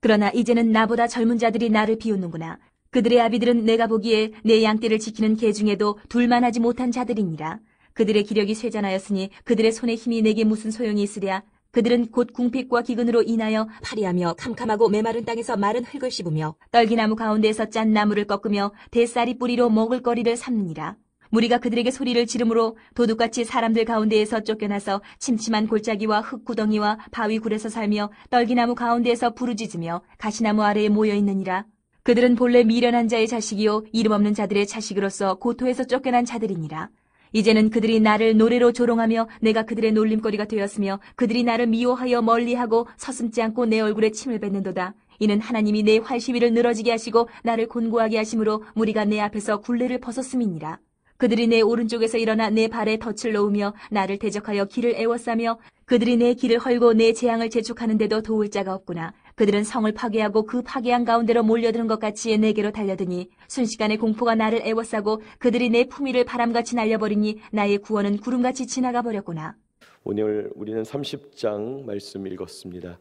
그러나 이제는 나보다 젊은 자들이 나를 비웃는구나. 그들의 아비들은 내가 보기에 내 양떼를 지키는 개 중에도 둘만하지 못한 자들이니라. 그들의 기력이 쇠잔하였으니 그들의 손의 힘이 내게 무슨 소용이 있으랴. 그들은 곧 궁핍과 기근으로 인하여 파리하며 캄캄하고 메마른 땅에서 마른 흙을 씹으며 떨기나무 가운데에서 짠 나무를 꺾으며 대쌀이 뿌리로 먹을 거리를 삼느니라. 무리가 그들에게 소리를 지르므로 도둑같이 사람들 가운데에서 쫓겨나서 침침한 골짜기와 흙구덩이와 바위 굴에서 살며 떨기나무 가운데에서 부르짖으며 가시나무 아래에 모여 있느니라. 그들은 본래 미련한 자의 자식이요 이름 없는 자들의 자식으로서 고토에서 쫓겨난 자들이니라. 이제는 그들이 나를 노래로 조롱하며 내가 그들의 놀림거리가 되었으며 그들이 나를 미워하여 멀리하고 서슴지 않고 내 얼굴에 침을 뱉는도다. 이는 하나님이 내 활시위를 늘어지게 하시고 나를 곤고하게 하심으로 무리가 내 앞에서 굴레를 벗었음이니라. 그들이 내 오른쪽에서 일어나 내 발에 덫을 놓으며 나를 대적하여 길을 애워싸며 그들이 내 길을 헐고 내 재앙을 재촉하는데도 도울 자가 없구나. 그들은 성을 파괴하고 그 파괴한 가운데로 몰려드는 것 같이 내게로 달려드니 순식간에 공포가 나를 애워싸고 그들이 내 품위를 바람같이 날려버리니 나의 구원은 구름같이 지나가 버렸구나. 오늘 우리는 30장 말씀 읽었습니다.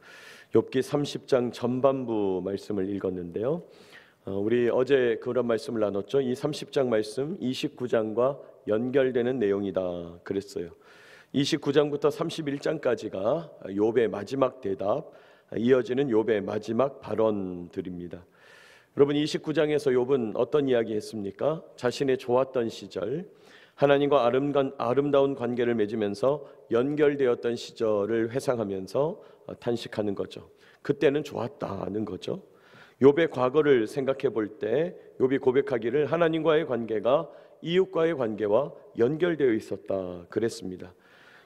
욥기 30장 전반부 말씀을 읽었는데요. 우리 어제 그런 말씀을 나눴죠. 이 30장 말씀 29장과 연결되는 내용이다 그랬어요. 29장부터 31장까지가 욥의 마지막 대답, 이어지는 욥의 마지막 발언들입니다. 여러분 29장에서 욥은 어떤 이야기 했습니까? 자신의 좋았던 시절, 하나님과 아름다운 관계를 맺으면서 연결되었던 시절을 회상하면서 탄식하는 거죠. 그때는 좋았다는 거죠. 욥의 과거를 생각해 볼 때 욥이 고백하기를 하나님과의 관계가 이웃과의 관계와 연결되어 있었다 그랬습니다.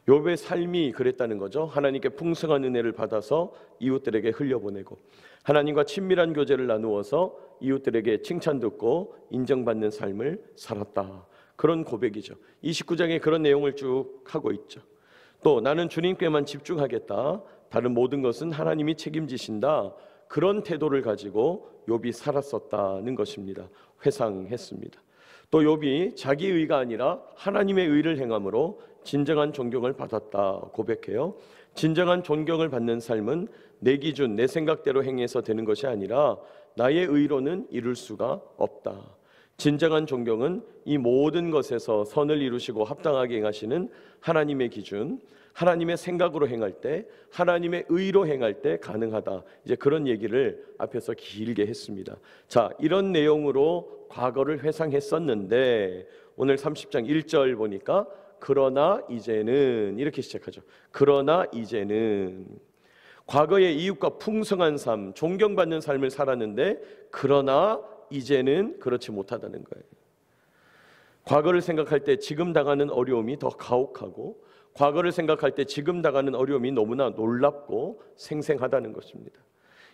욥의 삶이 그랬다는 거죠. 하나님께 풍성한 은혜를 받아서 이웃들에게 흘려보내고 하나님과 친밀한 교제를 나누어서 이웃들에게 칭찬 듣고 인정받는 삶을 살았다. 그런 고백이죠. 29장에 그런 내용을 쭉 하고 있죠. 또 나는 주님께만 집중하겠다. 다른 모든 것은 하나님이 책임지신다. 그런 태도를 가지고 욥이 살았었다는 것입니다. 회상했습니다. 또 욥이 자기 의가 아니라 하나님의 의를 행함으로 진정한 존경을 받았다 고백해요. 진정한 존경을 받는 삶은 내 기준, 내 생각대로 행해서 되는 것이 아니라 나의 의로는 이룰 수가 없다. 진정한 존경은 이 모든 것에서 선을 이루시고 합당하게 행하시는 하나님의 기준, 하나님의 생각으로 행할 때, 하나님의 의로 행할 때 가능하다. 이제 그런 얘기를 앞에서 길게 했습니다. 자, 이런 내용으로 과거를 회상했었는데 오늘 30장 1절 보니까 그러나 이제는 이렇게 시작하죠. 그러나 이제는 과거의 이웃과 풍성한 삶, 존경받는 삶을 살았는데 그러나 이제는 그렇지 못하다는 거예요. 과거를 생각할 때 지금 당하는 어려움이 더 가혹하고 과거를 생각할 때 지금 당하는 어려움이 너무나 놀랍고 생생하다는 것입니다.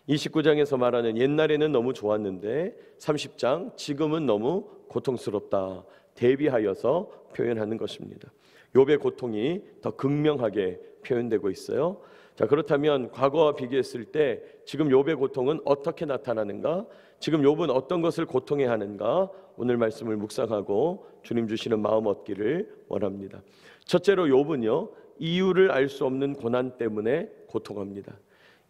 29장에서 말하는 옛날에는 너무 좋았는데 30장 지금은 너무 고통스럽다 대비하여서 표현하는 것입니다. 욥의 고통이 더 극명하게 표현되고 있어요. 자, 그렇다면 과거와 비교했을 때 지금 욥의 고통은 어떻게 나타나는가? 지금 욥은 어떤 것을 고통해야 하는가? 오늘 말씀을 묵상하고 주님 주시는 마음 얻기를 원합니다. 첫째로 욥은요, 이유를 알 수 없는 고난 때문에 고통합니다.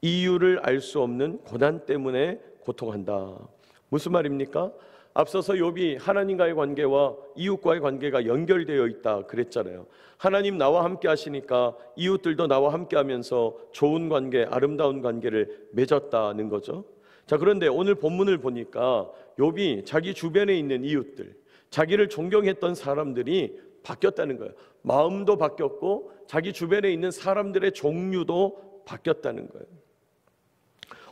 이유를 알 수 없는 고난 때문에 고통한다. 무슨 말입니까? 앞서서 욥이 하나님과의 관계와 이웃과의 관계가 연결되어 있다 그랬잖아요. 하나님 나와 함께 하시니까 이웃들도 나와 함께 하면서 좋은 관계, 아름다운 관계를 맺었다는 거죠. 자, 그런데 오늘 본문을 보니까 욥이 자기 주변에 있는 이웃들, 자기를 존경했던 사람들이 바뀌었다는 거예요. 마음도 바뀌었고 자기 주변에 있는 사람들의 종류도 바뀌었다는 거예요.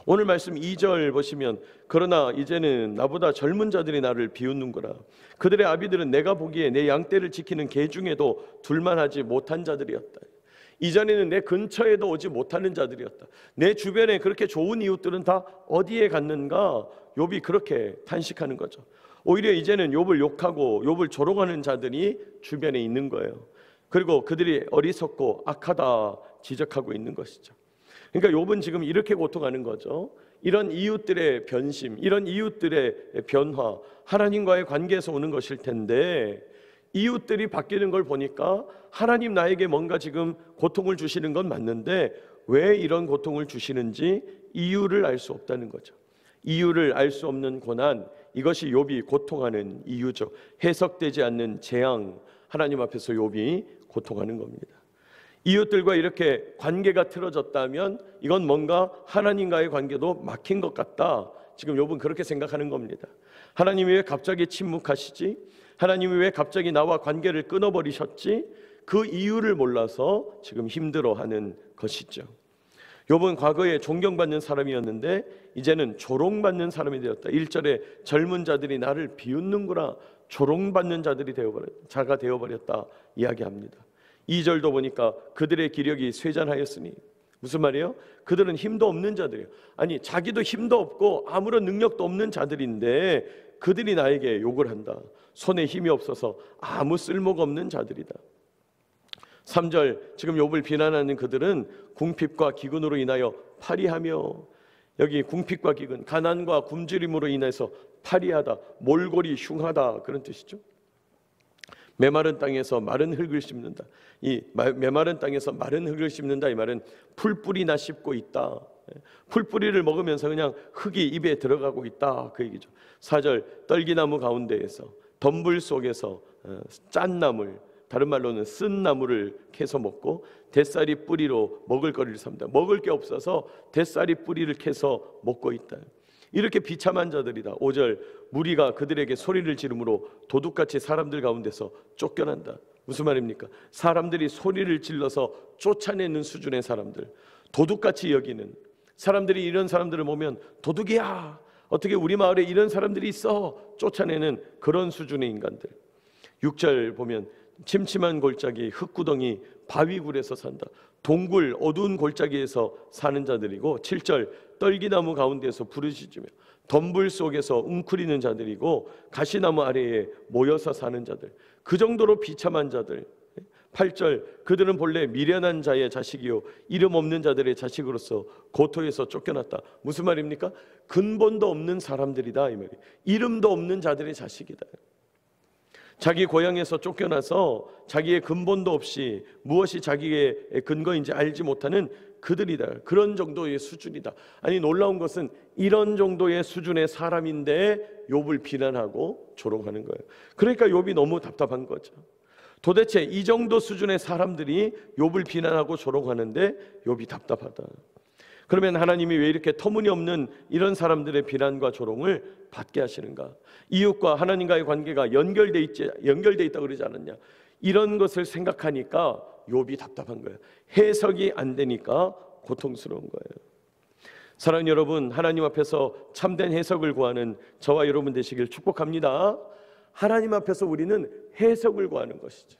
오늘 말씀 2절 보시면 그러나 이제는 나보다 젊은 자들이 나를 비웃는구나. 그들의 아비들은 내가 보기에 내 양떼를 지키는 개 중에도 둘만하지 못한 자들이었다. 이전에는 내 근처에도 오지 못하는 자들이었다. 내 주변에 그렇게 좋은 이웃들은 다 어디에 갔는가? 욥이 그렇게 탄식하는 거죠. 오히려 이제는 욥을 욕하고 욥을 조롱하는 자들이 주변에 있는 거예요. 그리고 그들이 어리석고 악하다 지적하고 있는 것이죠. 그러니까 욥은 지금 이렇게 고통하는 거죠. 이런 이웃들의 변심, 이런 이웃들의 변화, 하나님과의 관계에서 오는 것일 텐데 이웃들이 바뀌는 걸 보니까 하나님 나에게 뭔가 지금 고통을 주시는 건 맞는데 왜 이런 고통을 주시는지 이유를 알 수 없다는 거죠. 이유를 알 수 없는 고난, 이것이 욥이 고통하는 이유죠. 해석되지 않는 재앙, 하나님 앞에서 욥이 고통하는 겁니다. 이웃들과 이렇게 관계가 틀어졌다면 이건 뭔가 하나님과의 관계도 막힌 것 같다. 지금 욥은 그렇게 생각하는 겁니다. 하나님이 왜 갑자기 침묵하시지? 하나님이 왜 갑자기 나와 관계를 끊어버리셨지? 그 이유를 몰라서 지금 힘들어하는 것이죠. 욥은 과거에 존경받는 사람이었는데 이제는 조롱받는 사람이 되었다. 1절에 젊은 자들이 나를 비웃는구나, 조롱받는 자가 되어버렸다 이야기합니다. 2절도 보니까 그들의 기력이 쇠잔하였으니, 무슨 말이에요? 그들은 힘도 없는 자들이에요. 아니, 자기도 힘도 없고 아무런 능력도 없는 자들인데 그들이 나에게 욕을 한다. 손에 힘이 없어서 아무 쓸모가 없는 자들이다. 3절, 지금 욥을 비난하는 그들은 궁핍과 기근으로 인하여 파리하며, 여기 궁핍과 기근, 가난과 굶주림으로 인해서 파리하다, 몰골이 흉하다, 그런 뜻이죠. 메마른 땅에서 마른 흙을 씹는다. 이 메마른 땅에서 마른 흙을 씹는다, 이 말은 풀뿌리나 씹고 있다. 풀뿌리를 먹으면서 그냥 흙이 입에 들어가고 있다, 그 얘기죠. 4절, 떨기나무 가운데에서, 덤불 속에서 짠 나물, 다른 말로는 쓴 나무를 캐서 먹고 대쌀이 뿌리로 먹을 거리를 삼다. 먹을 게 없어서 대쌀이 뿌리를 캐서 먹고 있다. 이렇게 비참한 자들이다. 5절, 무리가 그들에게 소리를 지르므로 도둑같이 사람들 가운데서 쫓겨난다. 무슨 말입니까? 사람들이 소리를 질러서 쫓아내는 수준의 사람들, 도둑같이 여기는 사람들이, 이런 사람들을 보면 도둑이야, 어떻게 우리 마을에 이런 사람들이 있어, 쫓아내는 그런 수준의 인간들. 6절 보면 침침한 골짜기, 흙구덩이, 바위굴에서 산다. 동굴, 어두운 골짜기에서 사는 자들이고, 7절, 떨기나무 가운데서 부르짖으며 덤불 속에서 웅크리는 자들이고, 가시나무 아래에 모여서 사는 자들, 그 정도로 비참한 자들. 8절, 그들은 본래 미련한 자의 자식이요 이름 없는 자들의 자식으로서 고토에서 쫓겨났다. 무슨 말입니까? 근본도 없는 사람들이다, 이 말이에요. 이름도 없는 자들의 자식이다. 자기 고향에서 쫓겨나서 자기의 근본도 없이 무엇이 자기의 근거인지 알지 못하는 그들이다. 그런 정도의 수준이다. 아니, 놀라운 것은 이런 정도의 수준의 사람인데 욥을 비난하고 조롱하는 거예요. 그러니까 욥이 너무 답답한 거죠. 도대체 이 정도 수준의 사람들이 욥을 비난하고 조롱하는데 욥이 답답하다. 그러면 하나님이 왜 이렇게 터무니없는 이런 사람들의 비난과 조롱을 받게 하시는가? 이웃과 하나님과의 관계가 연결돼 있다고 그러지 않았냐? 이런 것을 생각하니까 욥이 답답한 거예요. 해석이 안 되니까 고통스러운 거예요. 사랑하는 여러분, 하나님 앞에서 참된 해석을 구하는 저와 여러분 되시길 축복합니다. 하나님 앞에서 우리는 해석을 구하는 것이죠.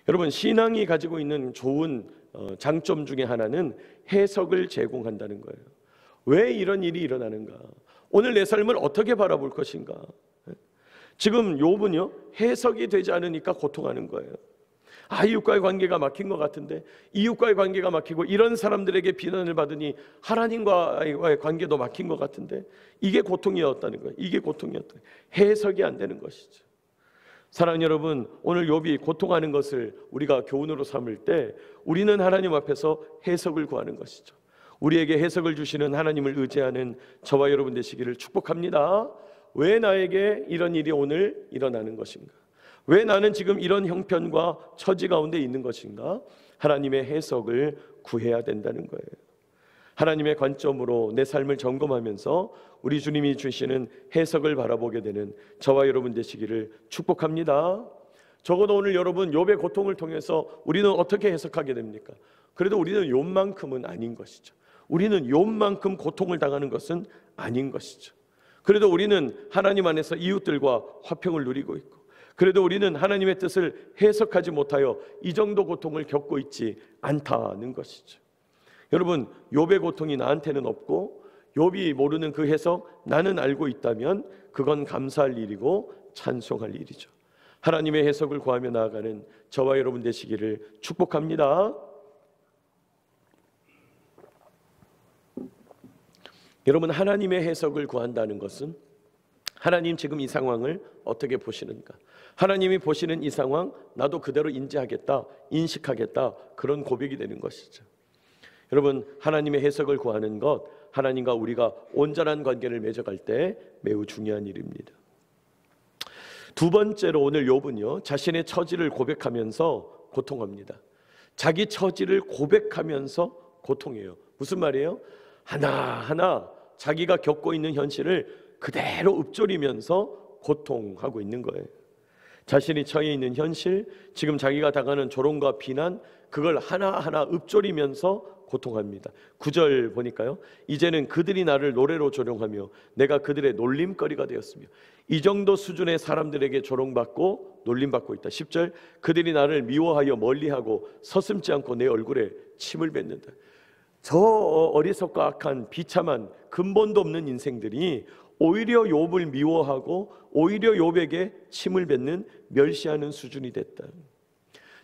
여러분, 신앙이 가지고 있는 좋은 장점 중에 하나는 해석을 제공한다는 거예요. 왜 이런 일이 일어나는가? 오늘 내 삶을 어떻게 바라볼 것인가? 지금 욥은요, 해석이 되지 않으니까 고통하는 거예요. 이웃과의 관계가 막힌 것 같은데, 이웃과의 관계가 막히고 이런 사람들에게 비난을 받으니 하나님과의 관계도 막힌 것 같은데, 이게 고통이었다는 거예요. 이게 고통이었다. 해석이 안 되는 것이죠. 사랑하는 여러분, 오늘 욥이 고통하는 것을 우리가 교훈으로 삼을 때 우리는 하나님 앞에서 해석을 구하는 것이죠. 우리에게 해석을 주시는 하나님을 의지하는 저와 여러분 되시기를 축복합니다. 왜 나에게 이런 일이 오늘 일어나는 것인가? 왜 나는 지금 이런 형편과 처지 가운데 있는 것인가? 하나님의 해석을 구해야 된다는 거예요. 하나님의 관점으로 내 삶을 점검하면서 우리 주님이 주시는 해석을 바라보게 되는 저와 여러분 되시기를 축복합니다. 적어도 오늘 여러분 욥의 고통을 통해서 우리는 어떻게 해석하게 됩니까? 그래도 우리는 욥만큼은 아닌 것이죠. 우리는 욥만큼 고통을 당하는 것은 아닌 것이죠. 그래도 우리는 하나님 안에서 이웃들과 화평을 누리고 있고, 그래도 우리는 하나님의 뜻을 해석하지 못하여 이 정도 고통을 겪고 있지 않다는 것이죠. 여러분, 욥의 고통이 나한테는 없고 욥이 모르는 그 해석 나는 알고 있다면 그건 감사할 일이고 찬송할 일이죠. 하나님의 해석을 구하며 나아가는 저와 여러분 되시기를 축복합니다. 여러분, 하나님의 해석을 구한다는 것은 하나님 지금 이 상황을 어떻게 보시는가? 하나님이 보시는 이 상황 나도 그대로 인지하겠다, 인식하겠다, 그런 고백이 되는 것이죠. 여러분, 하나님의 해석을 구하는 것, 하나님과 우리가 온전한 관계를 맺어갈 때 매우 중요한 일입니다. 두 번째로 오늘 욥은요, 자신의 처지를 고백하면서 고통합니다. 자기 처지를 고백하면서 고통해요. 무슨 말이에요? 하나하나 자기가 겪고 있는 현실을 그대로 읊조리면서 고통하고 있는 거예요. 자신이 처해 있는 현실, 지금 자기가 당하는 조롱과 비난, 그걸 하나하나 읊조리면서 고통합니다. 9절 보니까요, 이제는 그들이 나를 노래로 조롱하며 내가 그들의 놀림거리가 되었으며, 이 정도 수준의 사람들에게 조롱받고 놀림받고 있다. 10절, 그들이 나를 미워하여 멀리하고 서슴지 않고 내 얼굴에 침을 뱉는다. 저 어리석고 악한 비참한 근본도 없는 인생들이 오히려 욥을 미워하고 오히려 욥에게 침을 뱉는, 멸시하는 수준이 됐다.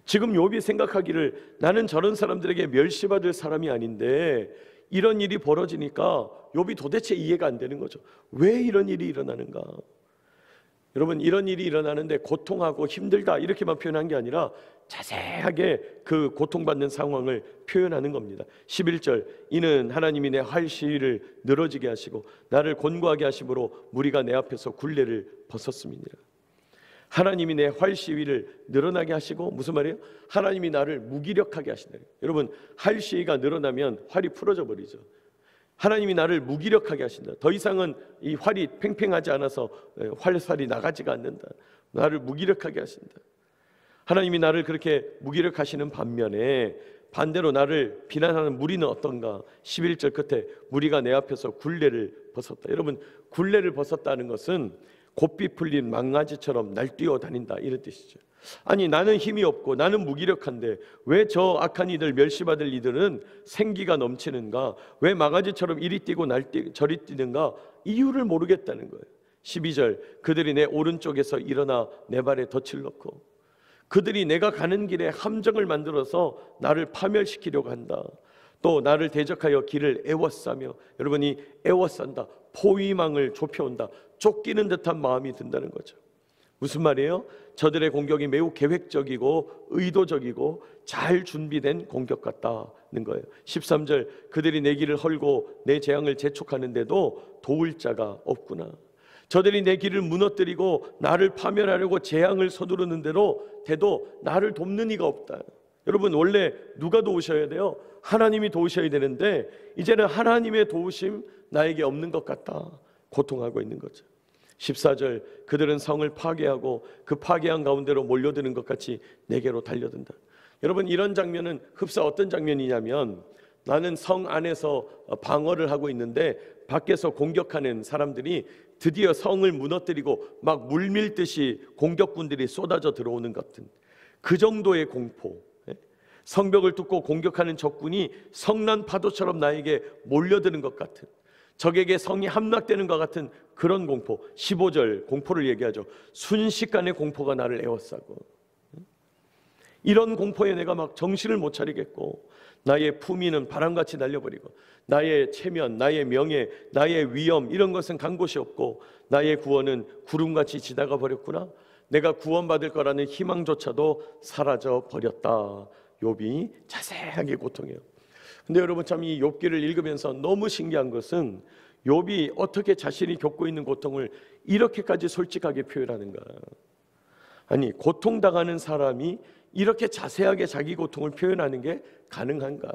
지금 욥이 생각하기를 나는 저런 사람들에게 멸시받을 사람이 아닌데 이런 일이 벌어지니까 욥이 도대체 이해가 안 되는 거죠. 왜 이런 일이 일어나는가? 여러분, 이런 일이 일어나는데 고통하고 힘들다 이렇게만 표현한 게 아니라 자세하게 그 고통받는 상황을 표현하는 겁니다. 11절, 이는 하나님이 내 활시위를 늘어지게 하시고 나를 곤고하게 하심으로 무리가 내 앞에서 굴레를 벗었음이니라. 하나님이 내 활시위를 늘어나게 하시고, 무슨 말이에요? 하나님이 나를 무기력하게 하신다. 여러분, 활시위가 늘어나면 활이 풀어져 버리죠. 하나님이 나를 무기력하게 하신다. 더 이상은 이 활이 팽팽하지 않아서 활살이 나가지가 않는다. 나를 무기력하게 하신다. 하나님이 나를 그렇게 무기력하시는 반면에 반대로 나를 비난하는 무리는 어떤가? 11절 끝에 무리가 내 앞에서 굴레를 벗었다. 여러분, 굴레를 벗었다는 것은 곱비 풀린 망아지처럼 날뛰어 다닌다, 이런 뜻이죠. 아니, 나는 힘이 없고 나는 무기력한데 왜 저 악한 이들, 멸시받을 이들은 생기가 넘치는가? 왜 망아지처럼 이리 뛰고 저리 뛰는가? 이유를 모르겠다는 거예요. 12절, 그들이 내 오른쪽에서 일어나 내 발에 덫을 넣고, 그들이 내가 가는 길에 함정을 만들어서 나를 파멸시키려고 한다. 또 나를 대적하여 길을 애워싸며, 여러분이 애워싼다, 포위망을 좁혀온다, 쫓기는 듯한 마음이 든다는 거죠. 무슨 말이에요? 저들의 공격이 매우 계획적이고 의도적이고 잘 준비된 공격 같다는 거예요. 13절, 그들이 내 길을 헐고 내 재앙을 재촉하는데도 도울 자가 없구나. 저들이 내 길을 무너뜨리고 나를 파멸하려고 재앙을 서두르는데도 나를 돕는 이가 없다. 여러분, 원래 누가 도우셔야 돼요? 하나님이 도우셔야 되는데 이제는 하나님의 도우심 나에게 없는 것 같다, 고통하고 있는 거죠. 14절, 그들은 성을 파괴하고 그 파괴한 가운데로 몰려드는 것 같이 내게로 달려든다. 여러분, 이런 장면은 흡사 어떤 장면이냐면, 나는 성 안에서 방어를 하고 있는데 밖에서 공격하는 사람들이 드디어 성을 무너뜨리고 막 물밀듯이 공격군들이 쏟아져 들어오는 것 같은 그 정도의 공포, 성벽을 뚫고 공격하는 적군이 성난 파도처럼 나에게 몰려드는 것 같은, 적에게 성이 함락되는 것 같은 그런 공포. 15절 공포를 얘기하죠. 순식간에 공포가 나를 에워싸고, 이런 공포에 내가 막 정신을 못 차리겠고, 나의 품위는 바람같이 날려버리고, 나의 체면, 나의 명예, 나의 위엄, 이런 것은 간 곳이 없고, 나의 구원은 구름같이 지나가 버렸구나. 내가 구원받을 거라는 희망조차도 사라져 버렸다. 욥이 자세하게 고통해요. 근데 여러분, 참 이 욥기를 읽으면서 너무 신기한 것은 욥이 어떻게 자신이 겪고 있는 고통을 이렇게까지 솔직하게 표현하는가. 아니, 고통당하는 사람이 이렇게 자세하게 자기 고통을 표현하는 게 가능한가?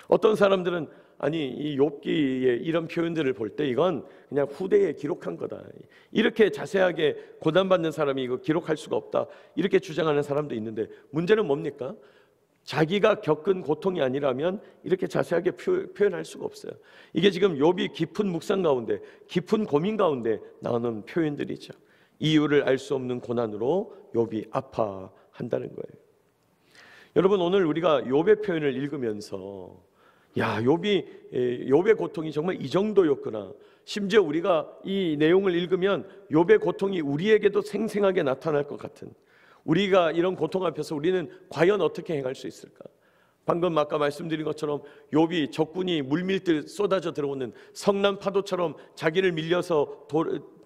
어떤 사람들은 아니, 이 욥기의 이런 표현들을 볼 때 이건 그냥 후대에 기록한 거다, 이렇게 자세하게 고난받는 사람이 이거 기록할 수가 없다, 이렇게 주장하는 사람도 있는데, 문제는 뭡니까? 자기가 겪은 고통이 아니라면 이렇게 자세하게 표현할 수가 없어요. 이게 지금 욥이 깊은 묵상 가운데, 깊은 고민 가운데 나오는 표현들이죠. 이유를 알 수 없는 고난으로 욥이 아파한다는 거예요. 여러분, 오늘 우리가 욥의 표현을 읽으면서 야, 욥의 고통이 정말 이 정도였구나. 심지어 우리가 이 내용을 읽으면 욥의 고통이 우리에게도 생생하게 나타날 것 같은, 우리가 이런 고통 앞에서 우리는 과연 어떻게 행할 수 있을까? 방금 아까 말씀드린 것처럼 욥이 적군이 물밀듯 쏟아져 들어오는, 성난 파도처럼 자기를 밀려서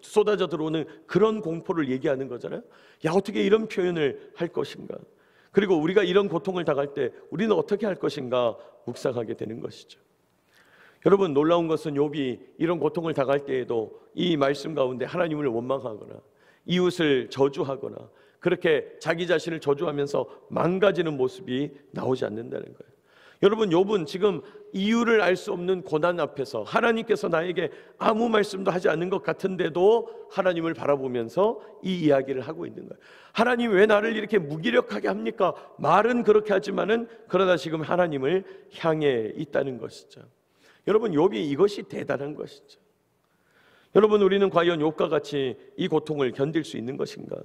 쏟아져 들어오는 그런 공포를 얘기하는 거잖아요. 야, 어떻게 이런 표현을 할 것인가? 그리고 우리가 이런 고통을 당할 때 우리는 어떻게 할 것인가 묵상하게 되는 것이죠. 여러분, 놀라운 것은 욥이 이런 고통을 당할 때에도 이 말씀 가운데 하나님을 원망하거나 이웃을 저주하거나 그렇게 자기 자신을 저주하면서 망가지는 모습이 나오지 않는다는 거예요. 여러분, 욥은 지금 이유를 알 수 없는 고난 앞에서 하나님께서 나에게 아무 말씀도 하지 않는 것 같은데도 하나님을 바라보면서 이 이야기를 하고 있는 거예요. 하나님, 왜 나를 이렇게 무기력하게 합니까? 말은 그렇게 하지만은 그러나 지금 하나님을 향해 있다는 것이죠. 여러분, 욥이 이것이 대단한 것이죠. 여러분, 우리는 과연 욥과 같이 이 고통을 견딜 수 있는 것인가?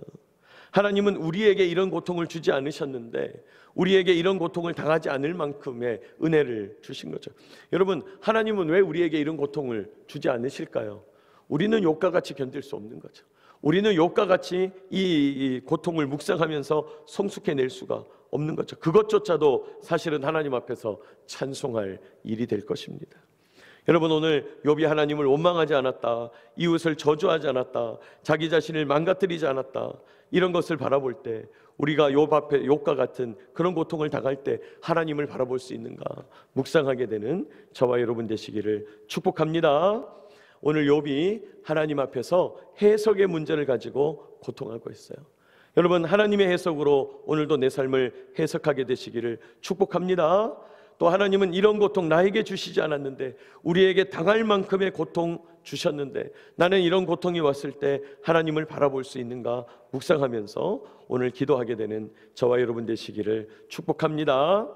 하나님은 우리에게 이런 고통을 주지 않으셨는데 우리에게 이런 고통을 당하지 않을 만큼의 은혜를 주신 거죠. 여러분, 하나님은 왜 우리에게 이런 고통을 주지 않으실까요? 우리는 욥과 같이 견딜 수 없는 거죠. 우리는 욥과 같이 이 고통을 묵상하면서 성숙해낼 수가 없는 거죠. 그것조차도 사실은 하나님 앞에서 찬송할 일이 될 것입니다. 여러분, 오늘 욥이 하나님을 원망하지 않았다, 이웃을 저주하지 않았다, 자기 자신을 망가뜨리지 않았다, 이런 것을 바라볼 때 우리가 욥 앞에 욥과 같은 그런 고통을 당할 때 하나님을 바라볼 수 있는가 묵상하게 되는 저와 여러분 되시기를 축복합니다. 오늘 욥이 하나님 앞에서 해석의 문제를 가지고 고통하고 있어요. 여러분, 하나님의 해석으로 오늘도 내 삶을 해석하게 되시기를 축복합니다. 또 하나님은 이런 고통 나에게 주시지 않았는데 우리에게 당할 만큼의 고통 주셨는데 나는 이런 고통이 왔을 때 하나님을 바라볼 수 있는가 묵상하면서 오늘 기도하게 되는 저와 여러분 되시기를 축복합니다.